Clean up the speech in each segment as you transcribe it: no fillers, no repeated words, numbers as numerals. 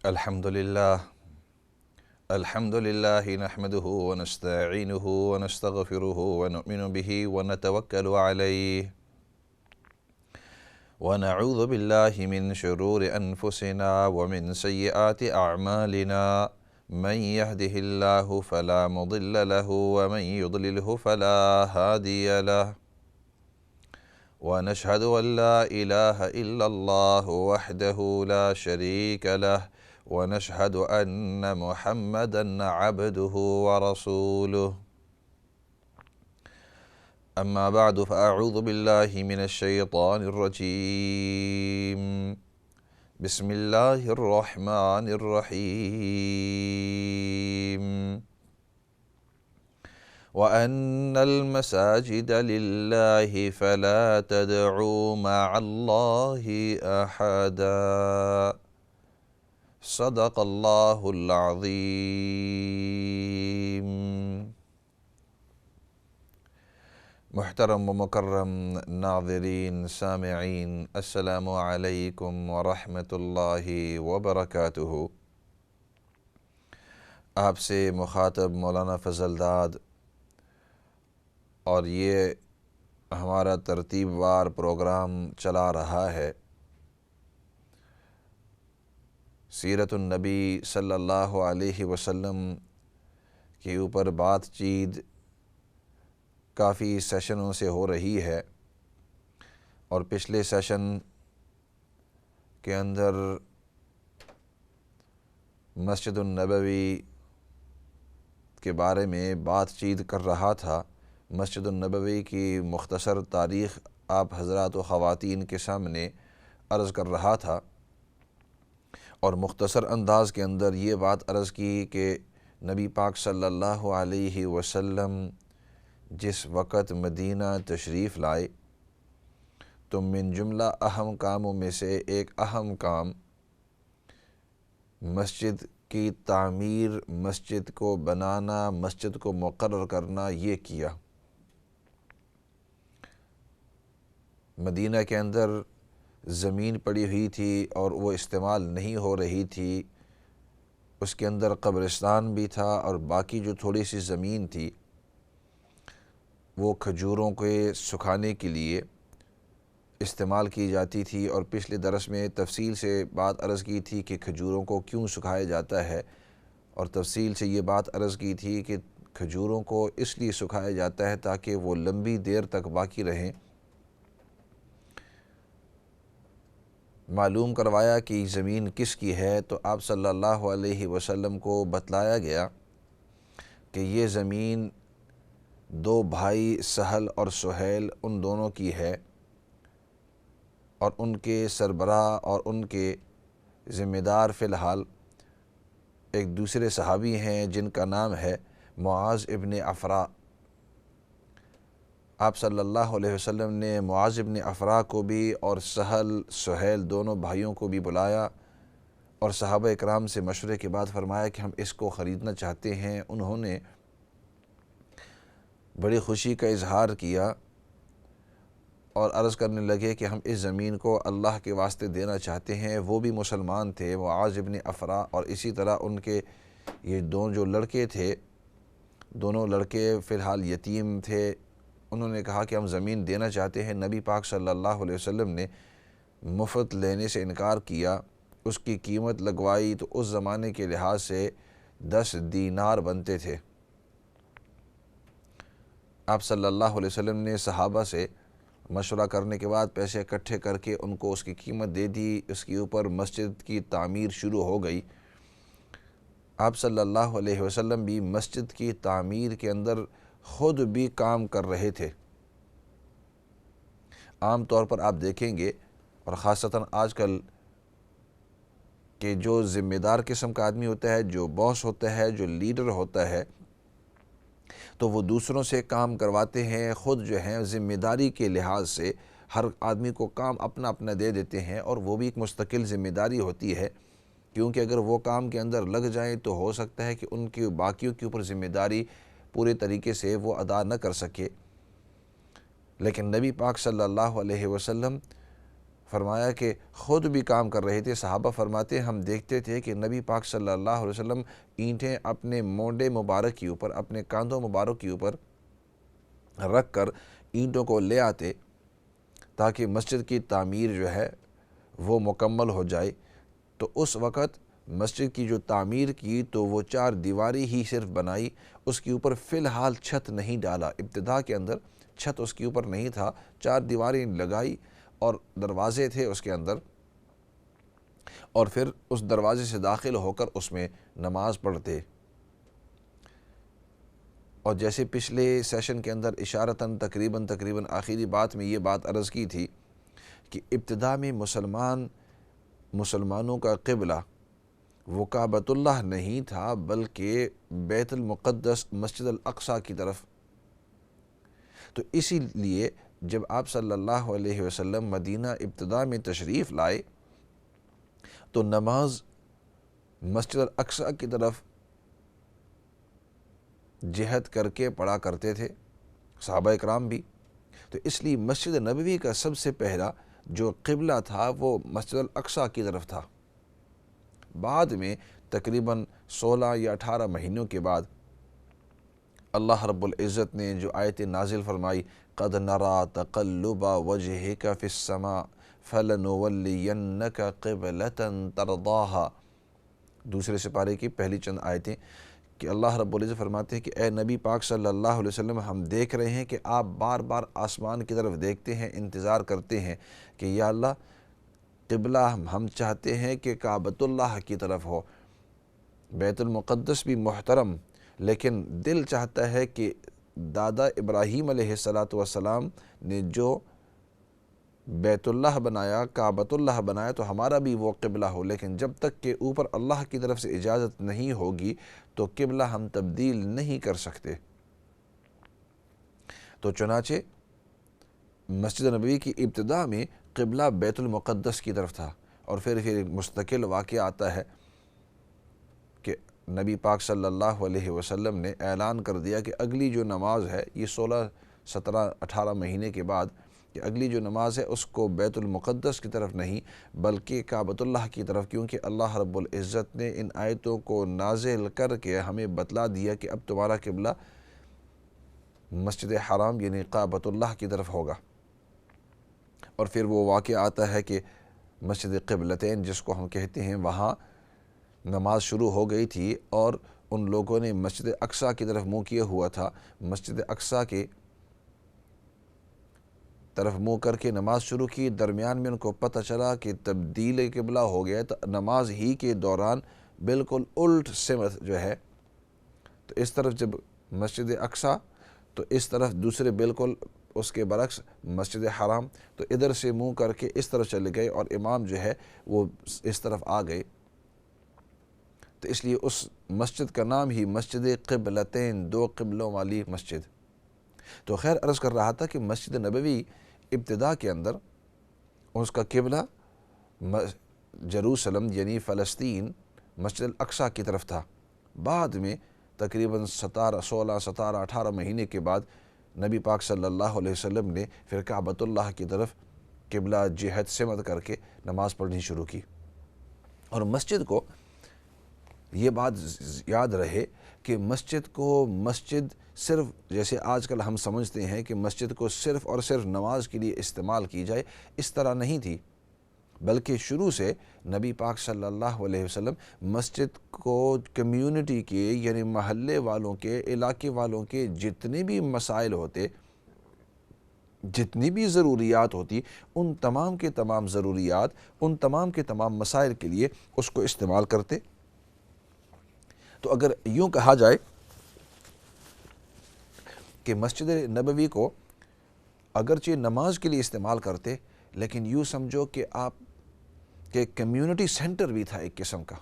الحمد لله نحمده ونستعينه ونستغفره ونؤمن به ونتوكل عليه ونعوذ بالله من شرور أنفسنا ومن سيئات أعمالنا من يهده الله فلا مضل له ومن يضلله فلا هادي له ونشهد أن لا إله إلا الله وحده لا شريك له ونشهد أن محمدًا عبده ورسوله أما بعد فأعوذ بالله من الشيطان الرجيم بسم الله الرحمن الرحيم وأن المساجد لله فلا تدعوا مع الله أحدا صدق اللہ العظیم۔ محترم و مکرم ناظرین سامعین، السلام علیکم ورحمۃ اللہ وبرکاتہ۔ آپ سے مخاطب مولانا فضل داد، اور یہ ہمارا ترتیب وار پروگرام چلا رہا ہے سیرت النبی صلی اللہ علیہ وسلم کے اوپر بات چیت کافی سیشنوں سے ہو رہی ہے، اور پچھلے سیشن کے اندر مسجد النبوی کے بارے میں بات چیت کر رہا تھا۔ مسجد النبوی کی مختصر تاریخ آپ حضرات و خواتین کے سامنے عرض کر رہا تھا، اور مختصر انداز کے اندر یہ بات عرض کی کہ نبی پاک صلی اللہ علیہ وسلم جس وقت مدینہ تشریف لائے تو من جملہ اہم کاموں میں سے ایک اہم کام مسجد کی تعمیر، مسجد کو بنانا، مسجد کو مقرر کرنا یہ کیا۔ مدینہ کے اندر زمین پڑی ہوئی تھی اور وہ استعمال نہیں ہو رہی تھی، اس کے اندر قبرستان بھی تھا، اور باقی جو تھوڑی سی زمین تھی وہ کھجوروں کے سکھانے کے لیے استعمال کی جاتی تھی۔ اور پچھلے درس میں تفصیل سے بات عرض کی تھی کہ کھجوروں کو کیوں سکھایا جاتا ہے، اور تفصیل سے یہ بات عرض کی تھی کہ کھجوروں کو اس لیے سکھایا جاتا ہے تاکہ وہ لمبی دیر تک باقی رہیں۔ معلوم کروایا کہ زمین کس کی ہے، تو آپ صلی اللہ علیہ وسلم کو بتلایا گیا کہ یہ زمین دو بھائی سہل اور سہیل ان دونوں کی ہے، اور ان کے سربراہ اور ان کے ذمہ دار فی الحال ایک دوسرے صحابی ہیں جن کا نام ہے معاذ ابن افراء۔ آپ صلی اللہ علیہ وسلم نے معاذ ابن افراء کو بھی اور سہل سہیل دونوں بھائیوں کو بھی بلایا، اور صحابہ اکرام سے مشورے کے بعد فرمایا کہ ہم اس کو خریدنا چاہتے ہیں۔ انہوں نے بڑی خوشی کا اظہار کیا اور عرض کرنے لگے کہ ہم اس زمین کو اللہ کے واسطے دینا چاہتے ہیں۔ وہ بھی مسلمان تھے، معاذ ابن افراء، اور اسی طرح ان کے یہ دونوں جو لڑکے تھے، دونوں لڑکے فی الحال یتیم تھے۔ انہوں نے کہا کہ ہم زمین دینا چاہتے ہیں۔ نبی پاک صلی اللہ علیہ وسلم نے مفت لینے سے انکار کیا، اس کی قیمت لگوائی، تو اس زمانے کے لحاظ سے 10 دینار بنتے تھے۔ آپ صلی اللہ علیہ وسلم نے صحابہ سے مشورہ کرنے کے بعد پیسے اکٹھے کر کے ان کو اس کی قیمت دے دی۔ اس کے اوپر مسجد کی تعمیر شروع ہو گئی۔ آپ صلی اللہ علیہ وسلم بھی مسجد کی تعمیر کے اندر خود بھی کام کر رہے تھے۔ عام طور پر آپ دیکھیں گے، اور خاصتاً آج کل کہ جو ذمہ دار قسم کا آدمی ہوتا ہے، جو باس ہوتا ہے، جو لیڈر ہوتا ہے، تو وہ دوسروں سے کام کرواتے ہیں، خود جو ہیں ذمہ داری کے لحاظ سے ہر آدمی کو کام اپنا اپنا دے دیتے ہیں، اور وہ بھی ایک مستقل ذمہ داری ہوتی ہے، کیونکہ اگر وہ کام کے اندر لگ جائیں تو ہو سکتا ہے کہ ان کی باقیوں کے اوپر ذمہ داری پورے طریقے سے وہ ادا نہ کر سکے۔ لیکن نبی پاک صلی اللہ علیہ وسلم فرمایا کہ خود بھی کام کر رہے تھے۔ صحابہ فرماتے ہیں ہم دیکھتے تھے کہ نبی پاک صلی اللہ علیہ وسلم اینٹیں اپنے مونڈے مبارک کے اوپر، اپنے کاندھوں مبارک کے اوپر رکھ کر اینٹوں کو لے آتے تاکہ مسجد کی تعمیر جو ہے وہ مکمل ہو جائے۔ تو اس وقت مسجد کی جو تعمیر کی تو وہ 4 دیواری ہی صرف بنائی، اس کے اوپر فی الحال چھت نہیں ڈالا۔ ابتدا کے اندر چھت اس کے اوپر نہیں تھا، 4 دیواریں لگائی اور دروازے تھے اس کے اندر، اور پھر اس دروازے سے داخل ہو کر اس میں نماز پڑھتے۔ اور جیسے پچھلے سیشن کے اندر اشارتاً تقریباً آخری بات میں یہ بات عرض کی تھی کہ ابتدا میں مسلمانوں کا قبلہ وہ کعبۃ اللہ نہیں تھا بلکہ بیت المقدس مسجد الاقصیٰ کی طرف۔ تو اسی لیے جب آپ صلی اللہ علیہ وسلم مدینہ ابتدا میں تشریف لائے تو نماز مسجد الاقصیٰ کی طرف جہت کر کے پڑھا کرتے تھے صحابہ اکرام بھی۔ تو اس لیے مسجد نبوی کا سب سے پہلا جو قبلہ تھا وہ مسجد الاقصیٰ کی طرف تھا۔ بعد میں تقریباً 16 یا 18 مہینوں کے بعد اللہ رب العزت نے جو آیت نازل فرمائی قَدْ نَرَى تَقَلُّبَ وَجْهِكَ فِي السَّمَاءِ فَلَنُوَلِّيَنَّكَ قِبْلَةً تَرْضَاهَا، دوسرے سپارے کی پہلی چند آیتیں کہ اللہ رب العزت فرماتے ہیں کہ اے نبی پاک صلی اللہ علیہ وسلم ہم دیکھ رہے ہیں کہ آپ بار بار آسمان کی طرف دیکھتے ہیں، انتظار کرتے ہیں کہ یا اللہ قبلہ ہم چاہتے ہیں کہ کعبۃ اللہ کی طرف ہو۔ بیت المقدس بھی محترم، لیکن دل چاہتا ہے کہ دادا ابراہیم علیہ السلام نے جو بیت اللہ بنایا، کعبۃ اللہ بنایا، تو ہمارا بھی وہ قبلہ ہو، لیکن جب تک کہ اوپر اللہ کی طرف سے اجازت نہیں ہوگی تو قبلہ ہم تبدیل نہیں کر سکتے۔ تو چنانچہ مسجد نبوی کی ابتدا میں قبلہ بیت المقدس کی طرف تھا، اور پھر مستقل واقعہ آتا ہے کہ نبی پاک صلی اللہ علیہ وسلم نے اعلان کر دیا کہ اگلی جو نماز ہے یہ 16 17 18 مہینے کے بعد کہ اگلی جو نماز ہے اس کو بیت المقدس کی طرف نہیں بلکہ کعبۃ اللہ کی طرف، کیونکہ اللہ رب العزت نے ان آیتوں کو نازل کر کے ہمیں بتلا دیا کہ اب تمہارا قبلہ مسجد حرام یعنی کعبۃ اللہ کی طرف ہوگا۔ اور پھر وہ واقعہ آتا ہے کہ مسجد قبلتین جس کو ہم کہتے ہیں وہاں نماز شروع ہو گئی تھی اور ان لوگوں نے مسجد اقصیٰ کی طرف منہ کیا ہوا تھا، مسجد اقصیٰ کے طرف منہ کر کے نماز شروع کی۔ درمیان میں ان کو پتہ چلا کہ تبدیل قبلہ ہو گیا، تو نماز ہی کے دوران بالکل الٹ سمت جو ہے، تو اس طرف جب مسجد اقصیٰ تو اس طرف دوسرے بالکل اس کے برعکس مسجد حرام، تو ادھر سے منہ کر کے اس طرف چلے گئے اور امام جو ہے وہ اس طرف آ گئے۔ تو اس لیے اس مسجد کا نام ہی مسجد قبلتین، 2 قبلوں والی مسجد۔ تو خیر عرض کر رہا تھا کہ مسجد نبوی ابتدا کے اندر اس کا قبلہ جروسلم یعنی فلسطین مسجد الاقصیٰ کی طرف تھا۔ بعد میں تقریباً 16 17 18 مہینے کے بعد نبی پاک صلی اللہ علیہ وسلم نے پھر کعبۃ اللہ کی طرف قبلہ جہت سمت کر کے نماز پڑھنی شروع کی۔ اور مسجد کو یہ بات یاد رہے کہ مسجد صرف جیسے آج کل ہم سمجھتے ہیں کہ مسجد کو صرف اور صرف نماز کے لیے استعمال کی جائے، اس طرح نہیں تھی، بلکہ شروع سے نبی پاک صلی اللہ علیہ وسلم مسجد کو کمیونٹی کے یعنی محلے والوں کے، علاقے والوں کے جتنے بھی مسائل ہوتے، جتنی بھی ضروریات ہوتی، ان تمام کے تمام ضروریات، ان تمام کے تمام مسائل کے لیے اس کو استعمال کرتے۔ تو اگر یوں کہا جائے کہ مسجد نبوی کو اگرچہ نماز کے لیے استعمال کرتے، لیکن یوں سمجھو کہ آپ کے کمیونٹی سینٹر بھی تھا ایک قسم کا۔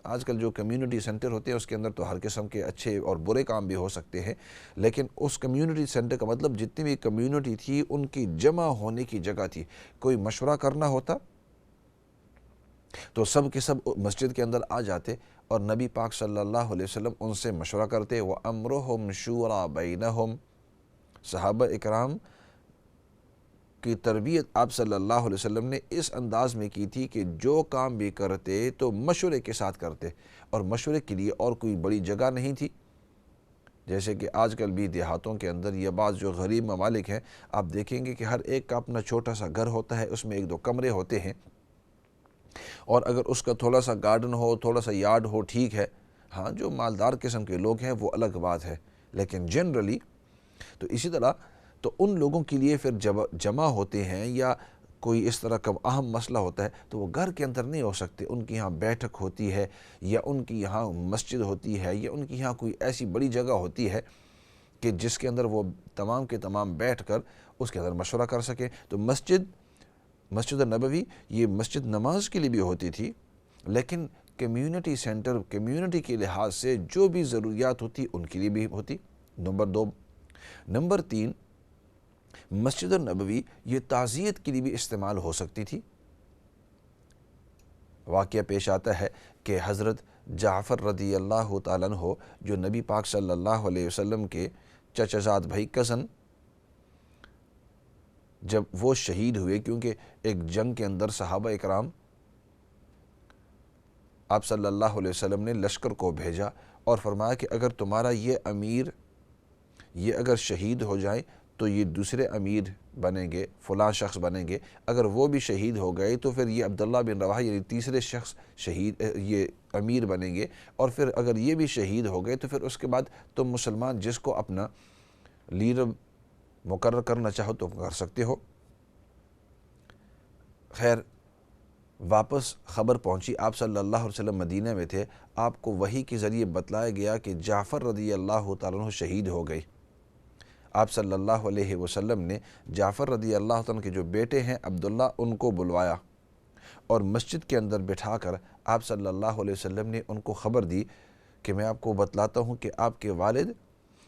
آج کل جو کمیونٹی سینٹر ہوتے ہیں اس کے اندر تو ہر قسم کے اچھے اور برے کام بھی ہو سکتے ہیں، لیکن اس کمیونٹی سینٹر کا مطلب جتنی بھی کمیونٹی تھی ان کی جمع ہونے کی جگہ تھی۔ کوئی مشورہ کرنا ہوتا تو سب کے سب مسجد کے اندر آ جاتے اور نبی پاک صلی اللہ علیہ وسلم ان سے مشورہ کرتے۔ وَأَمْرُهُمْ شُورَى بَيْنَهُمْ، صحابہ اکرام کی تربیت آپ صلی اللہ علیہ وسلم نے اس انداز میں کی تھی کہ جو کام بھی کرتے تو مشورے کے ساتھ کرتے، اور مشورے کے لیے اور کوئی بڑی جگہ نہیں تھی۔ جیسے کہ آج کل بھی دیہاتوں کے اندر یا بعض جو غریب ممالک ہیں، آپ دیکھیں گے کہ ہر ایک کا اپنا چھوٹا سا گھر ہوتا ہے، اس میں 1-2 کمرے ہوتے ہیں، اور اگر اس کا تھوڑا سا گارڈن ہو، تھوڑا سا یارڈ ہو، ٹھیک ہے، ہاں جو مالدار قسم کے لوگ ہیں وہ الگ بات ہے، لیکن جنرلی تو اسی طرح تو ان لوگوں کے لیے پھر جب جمع ہوتے ہیں یا کوئی اس طرح کا اہم مسئلہ ہوتا ہے تو وہ گھر کے اندر نہیں ہو سکتے، ان کی یہاں بیٹھک ہوتی ہے یا ان کی یہاں مسجد ہوتی ہے یا ان کی یہاں کوئی ایسی بڑی جگہ ہوتی ہے کہ جس کے اندر وہ تمام کے تمام بیٹھ کر اس کے اندر مشورہ کر سکیں۔ تو مسجد نبوی یہ مسجد نماز کے لیے بھی ہوتی تھی، لیکن کمیونٹی سینٹر، کمیونٹی کے لحاظ سے جو بھی ضروریات ہوتی ان کے لیے بھی ہوتی، نمبر 2۔ نمبر 3، مسجد نبوی یہ تعزیت کے لیے بھی استعمال ہو سکتی تھی۔ واقعہ پیش آتا ہے کہ حضرت جعفر رضی اللہ تعالیٰ عنہ جو نبی پاک صلی اللہ علیہ وسلم کے چچا زاد بھائی، کزن، جب وہ شہید ہوئے، کیونکہ ایک جنگ کے اندر صحابہ اکرام آپ صلی اللہ علیہ وسلم نے لشکر کو بھیجا اور فرمایا کہ اگر تمہارا یہ امیر یہ اگر شہید ہو جائیں تو یہ دوسرے امیر بنیں گے، فلاں شخص بنیں گے، اگر وہ بھی شہید ہو گئے تو پھر یہ عبداللہ بن رواحہ یعنی تیسرے شخص شہید یہ امیر بنیں گے، اور پھر اگر یہ بھی شہید ہو گئے تو پھر اس کے بعد تم مسلمان جس کو اپنا لیڈر مقرر کرنا چاہو تو کر سکتے ہو۔ خیر، واپس خبر پہنچی، آپ صلی اللہ علیہ وسلم مدینہ میں تھے، آپ کو وحی کے ذریعے بتلایا گیا کہ جعفر رضی اللہ تعالیٰ عنہ شہید ہو گئے۔ آپ صلی اللہ علیہ وسلم نے جعفر رضی اللہ تعالیٰ کے جو بیٹے ہیں عبداللہ، ان کو بلوایا اور مسجد کے اندر بٹھا کر آپ صلی اللہ علیہ وسلم نے ان کو خبر دی کہ میں آپ کو بتلاتا ہوں کہ آپ کے والد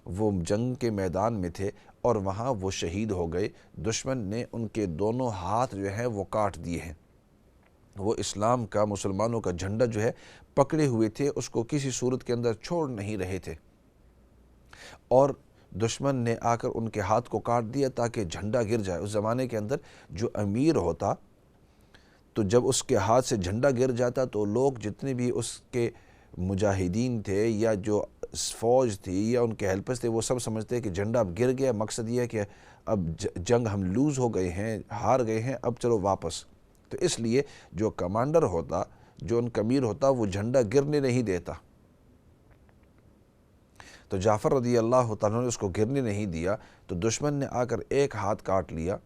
وہ جنگ کے میدان میں تھے اور وہاں وہ شہید ہو گئے، دشمن نے ان کے دونوں ہاتھ جو ہیں وہ کاٹ دیے ہیں۔ وہ اسلام کا، مسلمانوں کا جھنڈا جو ہے پکڑے ہوئے تھے، اس کو کسی صورت کے اندر چھوڑ نہیں رہے تھے، اور دشمن نے آ کر ان کے ہاتھ کو کاٹ دیا تاکہ جھنڈا گر جائے۔ اس زمانے کے اندر جو امیر ہوتا تو جب اس کے ہاتھ سے جھنڈا گر جاتا تو لوگ جتنے بھی اس کے مجاہدین تھے یا جو فوج تھی یا ان کے ہیلپرز تھے وہ سب سمجھتے کہ جھنڈا اب گر گیا، مقصد یہ ہے کہ اب جنگ ہم لوز ہو گئے ہیں، ہار گئے ہیں، اب چلو واپس۔ تو اس لیے جو کمانڈر ہوتا، جو ان کا امیر ہوتا، وہ جھنڈا گرنے نہیں دیتا۔ تو جعفر رضی اللہ تعالیٰ نے اس کو گرنے نہیں دیا، تو دشمن نے آ کر ایک ہاتھ کاٹ لیا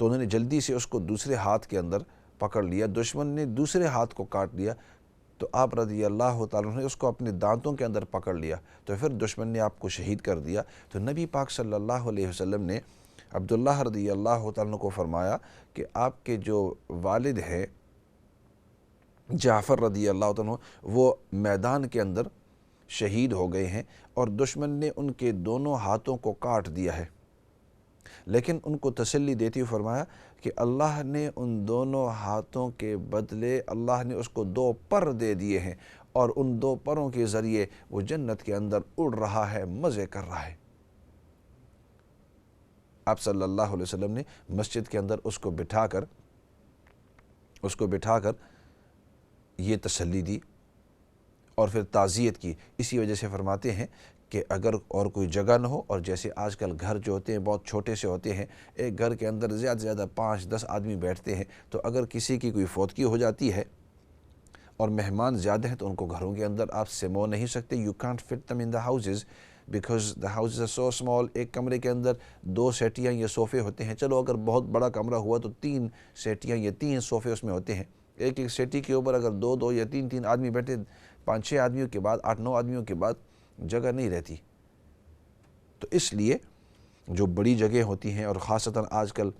تو انہوں نے جلدی سے اس کو دوسرے ہاتھ کے اندر پکڑ لیا، دشمن نے دوسرے ہاتھ کو کاٹ لیا تو آپ رضی اللہ تعالیٰ نے اس کو اپنے دانتوں کے اندر پکڑ لیا، تو پھر دشمن نے آپ کو شہید کر دیا۔ تو نبی پاک صلی اللہ علیہ وسلم نے عبداللہ رضی اللہ تعالیٰ کو فرمایا کہ آپ کے جو والد ہیں جعفر رضی اللہ تعالیٰ وہ میدان کے اندر شہید ہو گئے ہیں اور دشمن نے ان کے دونوں ہاتھوں کو کاٹ دیا ہے، لیکن ان کو تسلی دیتی ہوئے فرمایا کہ اللہ نے ان دونوں ہاتھوں کے بدلے اللہ نے اس کو 2 پر دے دیے ہیں، اور ان 2 پروں کے ذریعے وہ جنت کے اندر اڑ رہا ہے، مزے کر رہا ہے۔ آپ صلی اللہ علیہ وسلم نے مسجد کے اندر اس کو بٹھا کر یہ تسلی دی اور پھر تعزیت کی۔ اسی وجہ سے فرماتے ہیں کہ اگر اور کوئی جگہ نہ ہو، اور جیسے آج کل گھر جو ہوتے ہیں بہت چھوٹے سے ہوتے ہیں، ایک گھر کے اندر زیادہ سے زیادہ 5-10 آدمی بیٹھتے ہیں، تو اگر کسی کی کوئی فوتگی ہو جاتی ہے اور مہمان زیادہ ہیں تو ان کو گھروں کے اندر آپ سمو نہیں سکتے۔ You can't fit them in the houses because the houses are so small۔ ایک کمرے کے اندر 2 سیٹیاں یا صوفے ہوتے ہیں، چلو اگر بہت بڑا کمرہ ہوا تو 3 سیٹیاں یا 3 صوفے اس میں ہوتے ہیں، ایک سیٹی کے اوپر اگر 2 یا 3 آدمی بیٹھے، 5-6 آدمیوں کے بعد 8-9 آدمیوں کے بعد جگہ نہیں رہتی۔ تو اس لیے جو بڑی جگہ ہوتی ہیں، اور خاصتاً آج کل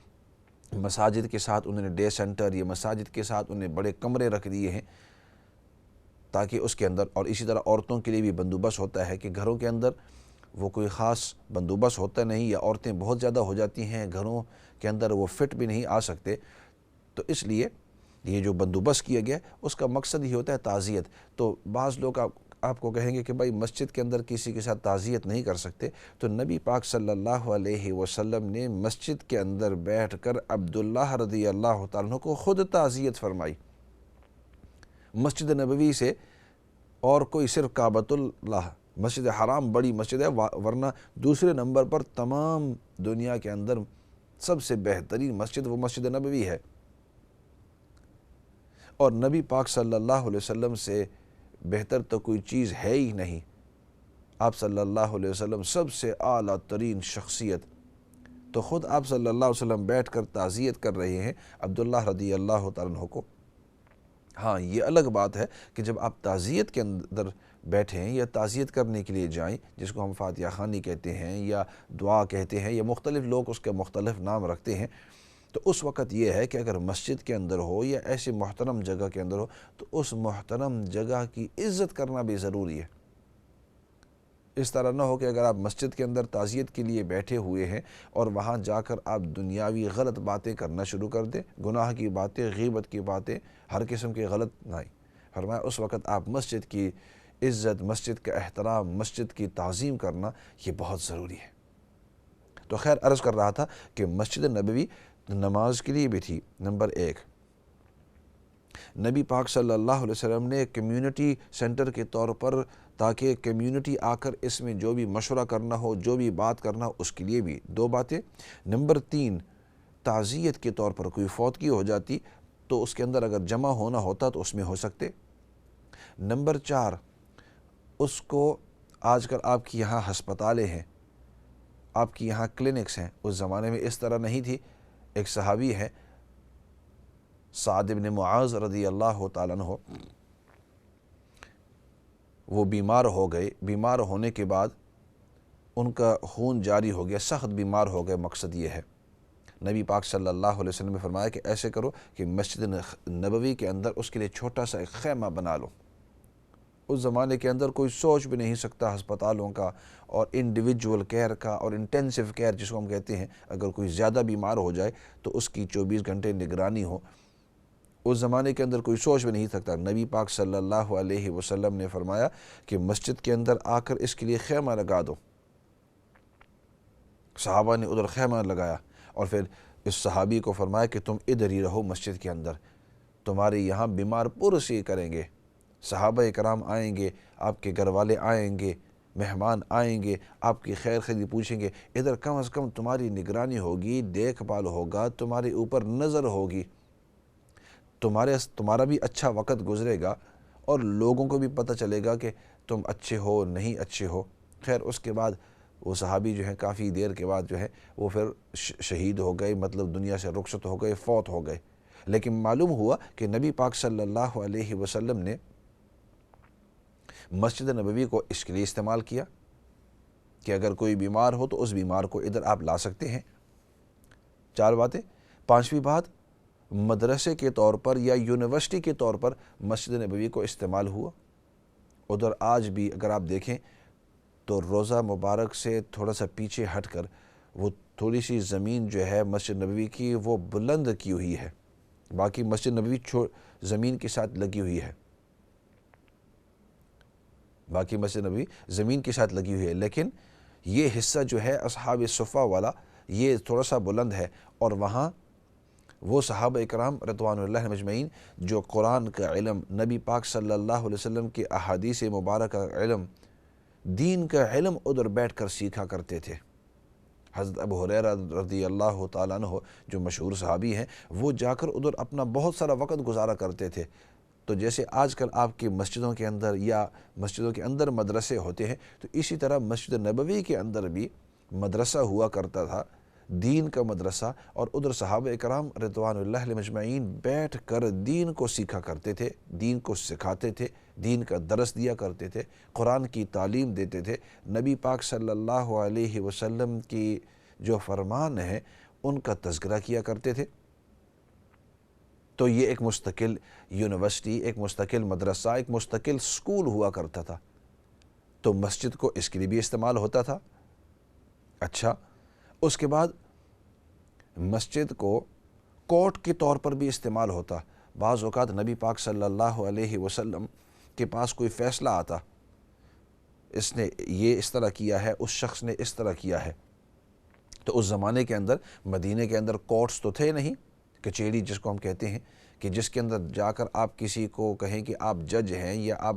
مساجد کے ساتھ انہوں نے ڈے سینٹر یا مساجد کے ساتھ انہیں بڑے کمرے رکھ دیے ہیں تاکہ اس کے اندر، اور اسی طرح عورتوں کے لیے بھی بندوبست ہوتا ہے کہ گھروں کے اندر وہ کوئی خاص بندوبست ہوتا نہیں، یا عورتیں بہت زیادہ ہو جاتی ہیں گھروں کے اندر، وہ فٹ بھی نہیں آ سکتے، تو اس لیے یہ جو بندوبست کیا گیا اس کا مقصد ہی ہوتا ہے تعزیت۔ تو بعض لوگ آپ کو کہیں گے کہ بھائی مسجد کے اندر کسی کے ساتھ تعزیت نہیں کر سکتے، تو نبی پاک صلی اللہ علیہ وسلم نے مسجد کے اندر بیٹھ کر عبداللہ رضی اللہ تعالیٰ عنہ کو خود تعزیت فرمائی۔ مسجد نبوی سے اور کوئی صرف کعبۃ اللہ، مسجد حرام بڑی مسجد ہے، ورنہ دوسرے نمبر پر تمام دنیا کے اندر سب سے بہترین مسجد وہ مسجد نبوی ہے، اور نبی پاک صلی اللہ علیہ وسلم سے بہتر تو کوئی چیز ہے ہی نہیں۔ آپ صلی اللہ علیہ وسلم سب سے اعلیٰ ترین شخصیت، تو خود آپ صلی اللہ علیہ وسلم بیٹھ کر تعزیت کر رہے ہیں عبداللہ رضی اللہ تعالیٰ عنہ کو۔ ہاں یہ الگ بات ہے کہ جب آپ تعزیت کے اندر بیٹھیں یا تعزیت کرنے کے لیے جائیں، جس کو ہم فاتحہ خوانی کہتے ہیں یا دعا کہتے ہیں، یا مختلف لوگ اس کے مختلف نام رکھتے ہیں، تو اس وقت یہ ہے کہ اگر مسجد کے اندر ہو یا ایسی محترم جگہ کے اندر ہو تو اس محترم جگہ کی عزت کرنا بھی ضروری ہے۔ اس طرح نہ ہو کہ اگر آپ مسجد کے اندر تعزیت کے لیے بیٹھے ہوئے ہیں اور وہاں جا کر آپ دنیاوی غلط باتیں کرنا شروع کر دیں، گناہ کی باتیں، غیبت کی باتیں، ہر قسم کے غلط نہیں۔ فرمایا اس وقت آپ مسجد کی عزت، مسجد کا احترام، مسجد کی تعظیم کرنا یہ بہت ضروری ہے۔ تو خیر عرض کر رہا تھا کہ مسجد نبوی نماز کے لیے بھی تھی۔ نمبر 1، نبی پاک صلی اللہ علیہ وسلم نے کمیونٹی سینٹر کے طور پر، تاکہ کمیونٹی آ کر اس میں جو بھی مشورہ کرنا ہو، جو بھی بات کرنا ہو، اس کے لیے بھی 2 باتیں۔ نمبر 3، تعزیت کے طور پر کوئی فوتگی ہو جاتی تو اس کے اندر اگر جمع ہونا ہوتا تو اس میں ہو سکتے۔ نمبر 4، اس کو آج کل آپ کی یہاں ہسپتالیں ہیں، آپ کی یہاں کلینکس ہیں، اس زمانے میں اس طرح نہیں تھی۔ ایک صحابی ہے سعد بن معاذ رضی اللہ تعالیٰ عنہ، وہ بیمار ہو گئے، بیمار ہونے کے بعد ان کا خون جاری ہو گیا، سخت بیمار ہو گئے۔ مقصد یہ ہے، نبی پاک صلی اللہ علیہ وسلم نے فرمایا کہ ایسے کرو کہ مسجد نبوی کے اندر اس کے لیے چھوٹا سا ایک خیمہ بنا لو۔ اس زمانے کے اندر کوئی سوچ بھی نہیں سکتا ہسپتالوں کا اور انڈیویجول کیئر کا اور انٹینسیو کیئر جس کو ہم کہتے ہیں، اگر کوئی زیادہ بیمار ہو جائے تو اس کی 24 گھنٹے نگرانی ہو، اس زمانے کے اندر کوئی سوچ بھی نہیں سکتا۔ نبی پاک صلی اللہ علیہ وسلم نے فرمایا کہ مسجد کے اندر آ کر اس کے لیے خیمہ لگا دو۔ صحابہ نے ادھر خیمہ لگایا اور پھر اس صحابی کو فرمایا کہ تم ادھر ہی رہو مسجد کے اندر، تمہارے یہاں بیمار پرسی کریں گے، صحابہ کرام آئیں گے، آپ کے گھر والے آئیں گے، مہمان آئیں گے، آپ کی خیر خیری پوچھیں گے، ادھر کم از کم تمہاری نگرانی ہوگی، دیکھ بھال ہوگا، تمہارے اوپر نظر ہوگی، تمہارا بھی اچھا وقت گزرے گا اور لوگوں کو بھی پتہ چلے گا کہ تم اچھے ہو نہیں اچھے ہو۔ خیر اس کے بعد وہ صحابی جو ہیں کافی دیر کے بعد جو ہے وہ پھر شہید ہو گئے، مطلب دنیا سے رخصت ہو گئے، فوت ہو گئے۔ لیکن معلوم ہوا کہ نبی پاک صلی اللہ علیہ وسلم نے مسجد نبوی کو اس کے لیے استعمال کیا کہ اگر کوئی بیمار ہو تو اس بیمار کو ادھر آپ لا سکتے ہیں۔ 4 باتیں۔ 5ویں بات، مدرسے کے طور پر یا یونیورسٹی کے طور پر مسجد نبوی کو استعمال ہوا۔ ادھر آج بھی اگر آپ دیکھیں تو روضہ مبارک سے تھوڑا سا پیچھے ہٹ کر وہ تھوڑی سی زمین جو ہے مسجد نبوی کی وہ بلند کی ہوئی ہے، باقی مسجد نبوی زمین کے ساتھ لگی ہوئی ہے، باقی مسجد نبوی زمین کے ساتھ لگی ہوئی ہے، لیکن یہ حصہ جو ہے اصحاب صفہ والا یہ تھوڑا سا بلند ہے، اور وہاں وہ صحابہ اکرام رضوان اللہ مجمعین جو قرآن کا علم، نبی پاک صلی اللہ علیہ وسلم کی احادیث مبارکہ کا علم، دین کا علم ادھر بیٹھ کر سیکھا کرتے تھے۔ حضرت ابو ہریرہ رضی اللہ تعالیٰ عنہ جو مشہور صحابی ہیں، وہ جا کر ادھر اپنا بہت سارا وقت گزارا کرتے تھے۔ تو جیسے آج کل آپ کی مسجدوں کے اندر یا مسجدوں کے اندر مدرسے ہوتے ہیں، تو اسی طرح مسجد نبوی کے اندر بھی مدرسہ ہوا کرتا تھا، دین کا مدرسہ، اور ادھر صحابہ اکرام رضوان اللہ علیہم اجمعین بیٹھ کر دین کو سیکھا کرتے تھے، دین کو سکھاتے تھے، دین کا درس دیا کرتے تھے، قرآن کی تعلیم دیتے تھے، نبی پاک صلی اللہ علیہ وسلم کی جو فرمان ہیں ان کا تذکرہ کیا کرتے تھے۔ تو یہ ایک مستقل یونیورسٹی، ایک مستقل مدرسہ، ایک مستقل سکول ہوا کرتا تھا، تو مسجد کو اس کے لیے بھی استعمال ہوتا تھا۔ اچھا، اس کے بعد مسجد کو کورٹ کے طور پر بھی استعمال ہوتا۔ بعض اوقات نبی پاک صلی اللہ علیہ وسلم کے پاس کوئی فیصلہ آتا اس نے یہ اس طرح کیا ہے، اس شخص نے اس طرح کیا ہے۔ تو اس زمانے کے اندر مدینے کے اندر کورٹس تو تھے نہیں، کچہری جس کو ہم کہتے ہیں، کہ جس کے اندر جا کر آپ کسی کو کہیں کہ آپ جج ہیں یا آپ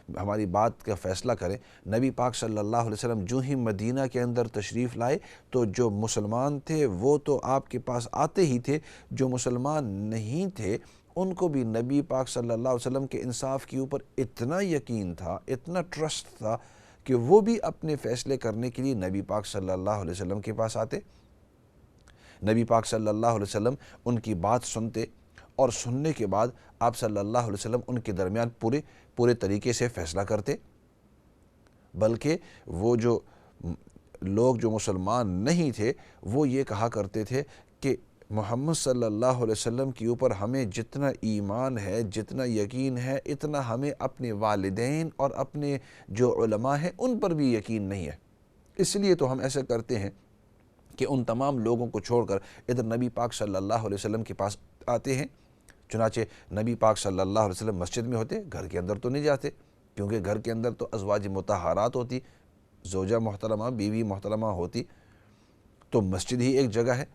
ہماری بات کا فیصلہ کریں۔ نبی پاک صلی اللہ علیہ وسلم جو ہی مدینہ کے اندر تشریف لائے تو جو مسلمان تھے وہ تو آپ کے پاس آتے ہی تھے، جو مسلمان نہیں تھے ان کو بھی نبی پاک صلی اللہ علیہ وسلم کے انصاف کے اوپر اتنا یقین تھا، اتنا ٹرسٹ تھا کہ وہ بھی اپنے فیصلے کرنے کے لیے نبی پاک صلی اللہ علیہ وسلم کے پاس آتے۔ نبی پاک صلی اللہ علیہ وسلم ان کی بات سنتے اور سننے کے بعد آپ صلی اللہ علیہ وسلم ان کے درمیان پورے طریقے سے فیصلہ کرتے۔ بلکہ وہ جو لوگ جو مسلمان نہیں تھے وہ یہ کہا کرتے تھے کہ محمد صلی اللہ علیہ وسلم کے اوپر ہمیں جتنا ایمان ہے، جتنا یقین ہے، اتنا ہمیں اپنے والدین اور اپنے جو علماء ہیں ان پر بھی یقین نہیں ہے۔ اس لیے تو ہم ایسے کرتے ہیں کہ ان تمام لوگوں کو چھوڑ کر ادھر نبی پاک صلی اللہ علیہ وسلم کے پاس آتے ہیں۔ چنانچہ نبی پاک صلی اللہ علیہ وسلم مسجد میں ہوتے، گھر کے اندر تو نہیں جاتے، کیونکہ گھر کے اندر تو ازواج مطہرات ہوتی، زوجہ محترمہ، بیوی محترمہ ہوتی، تو مسجد ہی ایک جگہ ہے۔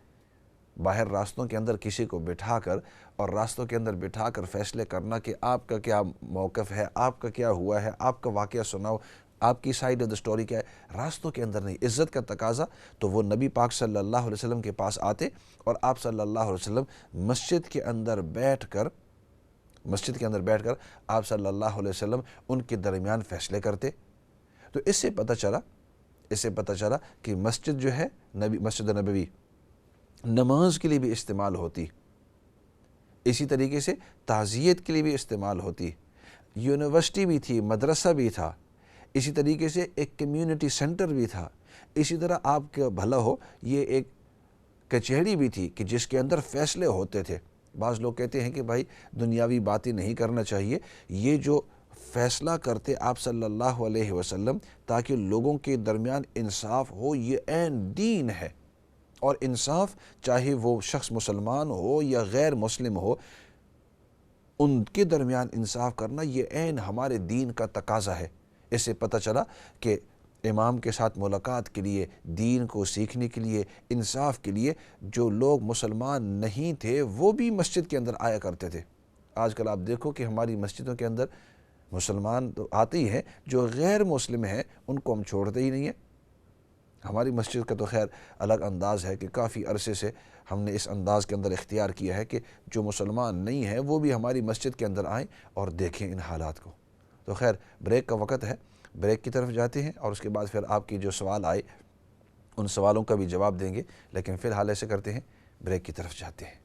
باہر راستوں کے اندر کسی کو بٹھا کر اور راستوں کے اندر بٹھا کر فیصلے کرنا کہ آپ کا کیا موقف ہے، آپ کا کیا ہوا ہے، آپ کا واقعہ سناؤ، آپ کی سائیڈ آف دا سٹوری کیا ہے، راستوں کے اندر نہیں۔ عزت کا تقاضا تو وہ نبی پاک صلی اللہ علیہ وسلم کے پاس آتے اور آپ صلی اللہ علیہ وسلم مسجد کے اندر بیٹھ کر آپ صلی اللہ علیہ وسلم ان کے درمیان فیصلے کرتے۔ تو اس سے پتہ چلا کہ مسجد جو ہے مسجد نبوی نماز کے لیے بھی استعمال ہوتی، اسی طریقے سے تعزیت کے لیے بھی استعمال ہوتی، یونیورسٹی بھی تھی، مدرسہ بھی تھا، اسی طریقے سے ایک کمیونٹی سینٹر بھی تھا، اسی طرح آپ کا بھلا ہو یہ ایک کچہری بھی تھی کہ جس کے اندر فیصلے ہوتے تھے۔ بعض لوگ کہتے ہیں کہ بھائی دنیاوی باتیں نہیں کرنا چاہیے، یہ جو فیصلہ کرتے آپ صلی اللہ علیہ وسلم تاکہ لوگوں کے درمیان انصاف ہو، یہ عین دین ہے۔ اور انصاف چاہے وہ شخص مسلمان ہو یا غیر مسلم ہو، ان کے درمیان انصاف کرنا یہ عین ہمارے دین کا تقاضا ہے۔ اس سے پتہ چلا کہ امام کے ساتھ ملاقات کے لیے، دین کو سیکھنے کے لیے، انصاف کے لیے جو لوگ مسلمان نہیں تھے وہ بھی مسجد کے اندر آیا کرتے تھے۔ آج کل آپ دیکھو کہ ہماری مسجدوں کے اندر مسلمان تو آتے ہی ہیں، جو غیر مسلم ہیں ان کو ہم چھوڑتے ہی نہیں ہیں۔ ہماری مسجد کا تو خیر الگ انداز ہے کہ کافی عرصے سے ہم نے اس انداز کے اندر اختیار کیا ہے کہ جو مسلمان نہیں ہیں وہ بھی ہماری مسجد کے اندر آئیں اور دیکھیں ان حالات کو۔ تو خیر بریک کا وقت ہے، بریک کی طرف جاتے ہیں اور اس کے بعد پھر آپ کی جو سوال آئے ان سوالوں کا بھی جواب دیں گے، لیکن فی الحال ایسے کرتے ہیں بریک کی طرف جاتے ہیں۔